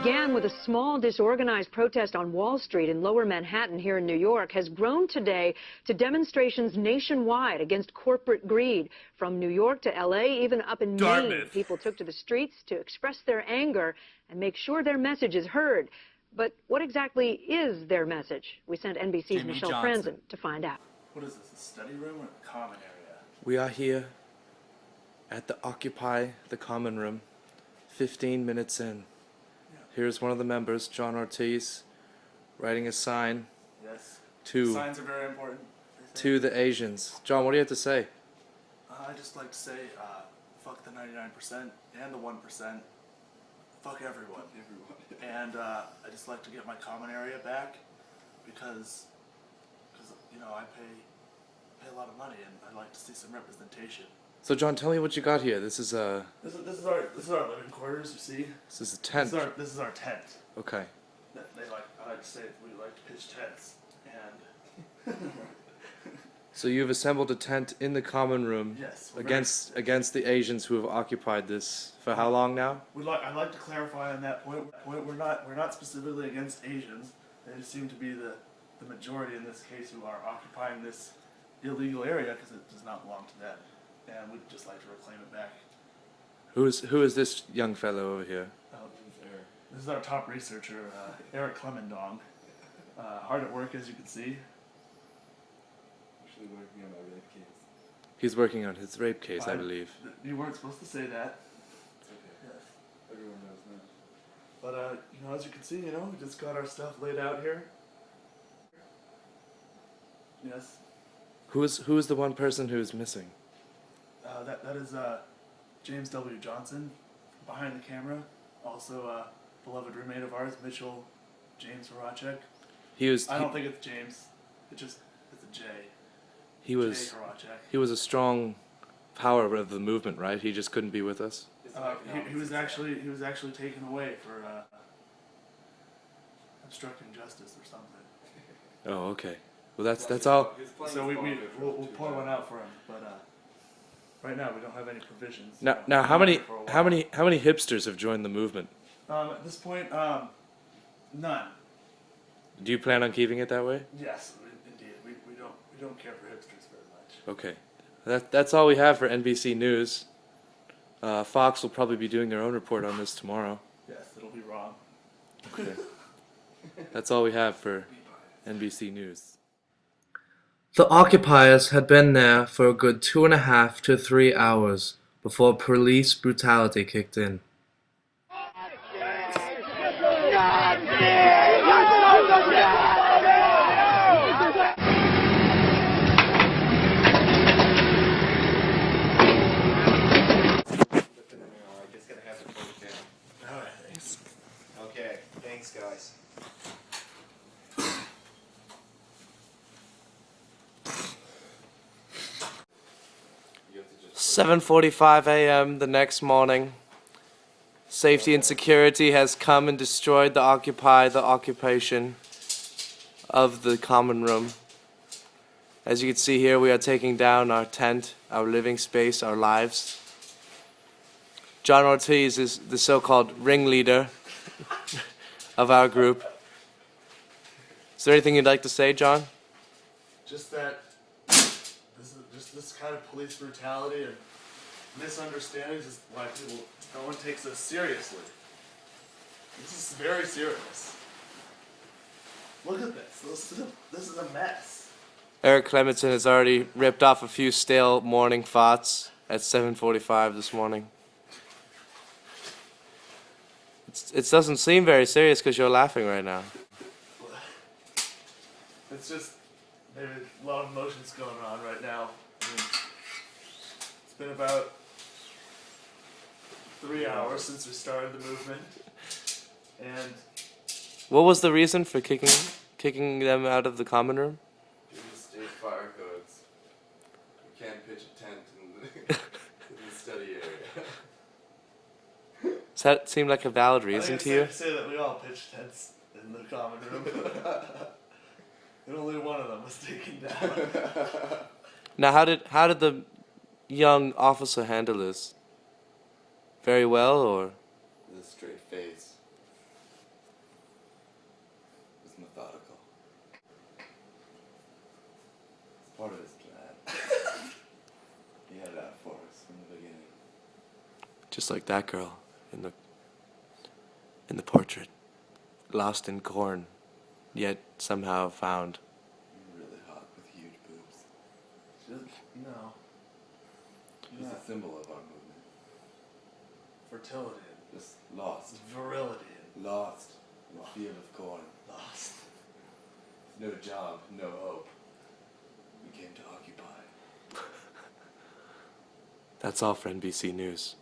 Began with a small, disorganized protest on Wall Street in Lower Manhattan here in New York, has grown today to demonstrations nationwide against corporate greed. From New York to L.A., even up in Maine, people took to the streets to express their anger and make sure their message is heard. But what exactly is their message? We sent NBC's Michelle Franzen to find out. What is this, a study room or a common area? We are here at the Occupy the Common Room, 15 minutes in. Here's one of the members, John Ortiz, writing a sign. Yes. To signs are very important. To the Asians. John, what do you have to say? I just like to say, fuck the 99% and the 1%. Fuck everyone. And I just like to get my common area back because you know I pay a lot of money and I'd like to see some representation. So John, tell me what you got here. This is our living quarters. You see. This is a tent. This is our tent. Okay. I like to say we like to pitch tents and. So you've assembled a tent in the common room. Yes. Against the Asians who have occupied this for how long now? I'd like to clarify on that point. We're not specifically against Asians. They seem to be the majority in this case who are occupying this illegal area because it does not belong to them. And we'd just like to reclaim it back. Who is this young fellow over here? This is our top researcher, Eric Clemendong. Hard at work, as you can see. Actually working on my rape case. He's working on his rape case, I believe. You weren't supposed to say that. It's okay. Yes. Everyone knows now. But you know, as you can see, you know, we just got our stuff laid out here. Yes. Who is the one person who is missing? That is James W. Johnson, behind the camera. Also a beloved roommate of ours, Mitchell James Horacek. I don't think it's James. It's a J. He was a strong power of the movement, right? He just couldn't be with us. He was actually taken away for obstructing justice or something. Oh, okay. Well, that's all. So we'll pour one out for him, but right now we don't have any provisions. Now, how many hipsters have joined the movement? At this point, none. Do you plan on keeping it that way? Yes, indeed. We don't care for hipsters very much. Okay, that's all we have for NBC News. Fox will probably be doing their own report on this tomorrow. Yes, it'll be wrong. Okay. That's all we have for NBC News. The occupiers had been there for a good 2.5 to 3 hours before police brutality kicked in. Okay, thanks guys. 7:45 a.m. the next morning. Safety and security has come and destroyed the occupation of the common room. As you can see here, we are taking down our tent, our living space, our lives. John Ortiz is the so-called ringleader of our group. Is there anything you'd like to say, John? Just that this kind of police brutality and misunderstandings is why no one takes us seriously. This is very serious. Look at this. This is a mess. Eric Clementon has already ripped off a few stale morning thoughts at 7:45 this morning. It doesn't seem very serious because you're laughing right now. It's just maybe a lot of emotions going on right now. I mean, it's been about 3 hours since we started the movement, and what was the reason for kicking them out of the common room? Due to state fire codes, you can't pitch a tent in the study area. Does that seem like a valid reason to you? I think it's safe to say that we all pitched tents in the common room, and only one of them was taken down. Now, how did the young officer handle this? Very well, or? With a straight face. part of his plan. He had that for us from the beginning. Just like that girl in the portrait, lost in corn, yet somehow found. Really hot with huge boobs. Just, you know, She's a symbol of our movement. fertility, Just lost. virility, Lost in the field of corn. lost. No job, no hope. We came to occupy. That's all for NBC News.